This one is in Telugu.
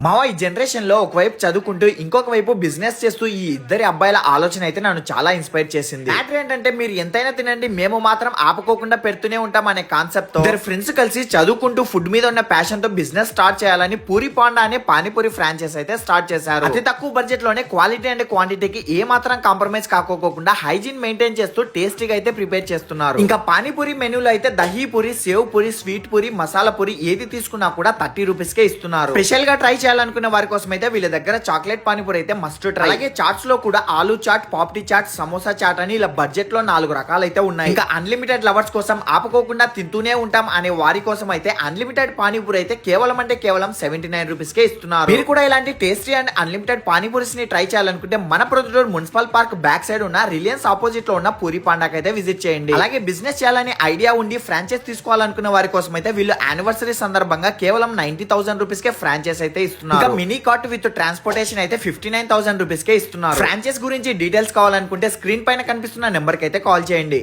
మావా ఈ జనరేషన్ లో ఒకవైపు చదువుకుంటూ ఇంకొక వైపు బిజినెస్ చేస్తూ ఈ ఇద్దరి అబ్బాయిల ఆలోచన అయితే నన్ను చాలా ఇన్స్పైర్ చేసింది. మ్యాటర్ ఏంటంటే మీరు ఎంతైనా తినండి మేము మాత్రం ఆపుకోకుండా పెడుతూనే ఉంటాం అనే కాన్సెప్ట్ తో ఇద్దరు ఫ్రెండ్స్ కలిసి చదువుకుంటూ ఫుడ్ మీద ఉన్న ప్యాషన్ తో బిజినెస్ స్టార్ట్ చేయాలని పూరి పాండా అనే పానీపూరి ఫ్రాంచైజ్ అయితే స్టార్ట్ చేశారు. అతి తక్కువ బడ్జెట్ లోనే క్వాలిటీ అండ్ క్వాంటిటీకి ఏ మాత్రం కాంప్రమైజ్ కాకోకుండా హైజీన్ మెయింటైన్ చేస్తూ టేస్టీగా అయితే ప్రిపేర్ చేస్తున్నారు. ఇంకా పానీపూరి మెనూలో అయితే దహీ పూరి, సేవ్ పూరి, స్వీట్ పూరి, మసాలా పూరి ఏది తీసుకున్నా కూడా 30 రూపీస్ కే ఇస్తున్నారు. స్పెషల్ గా ట్రై చేయాలనుకునే వారి కోసం అయితే వీళ్ళ దగ్గర చాక్లెట్ పానీపూరి అయితే మస్ట్ ట్రై. అలాగే చాట్స్ లో కూడా ఆలూ చాట్, పాప్టీ చాట్, సమోసా చాట్ అని ఇలా బడ్జెట్ లో 4 రకాలు అయితే ఉన్నాయి. ఇంకా అన్లిమిటెడ్ లవర్స్ కోసం ఆపుకోకుండా తింటూనే ఉంటాం అనే వారి కోసం అయితే అన్లిమిటెడ్ పానీపూరి అయితే కేవలం 79 రూపీస్ కే ఇస్తున్నారు. మీరు కూడా ఇలాంటి టేస్టీ అండ్ అన్లిమిటెడ్ పానీపూరీస్ ని ట్రై చేయాలనుకుంటే మన Proddatur municipal park back side ఉన్న రిలయన్స్ ఆపోజిట్ లో ఉన్న పూరి పాండాకి అయితే విజిట్ చేయండి. అలాగే బిజినెస్ చేయాలని ఐడియా ఉండి ఫ్రాంచైజ్ తీసుకోవాలనుకున్న వారి కోసం అయితే వీళ్ళు యానివర్సరీ సందర్భంగా కేవలం 90,000 రూపీస్ కే ఫ్రాంచైజ్ అయితే ఇస్తున్నారు. మినీ కార్ట్ విత్ ట్రాన్స్పోర్టేషన్ అయితే 59,000 రూపీస్ కే ఇస్తున్నారు. ఫ్రాంచైజ్ గురించి డీటెయిల్స్ కావాలనుకుంటే స్క్రీన్ పైన కనిపిస్తున్న నెంబర్ కి అయితే కాల్ చేయండి.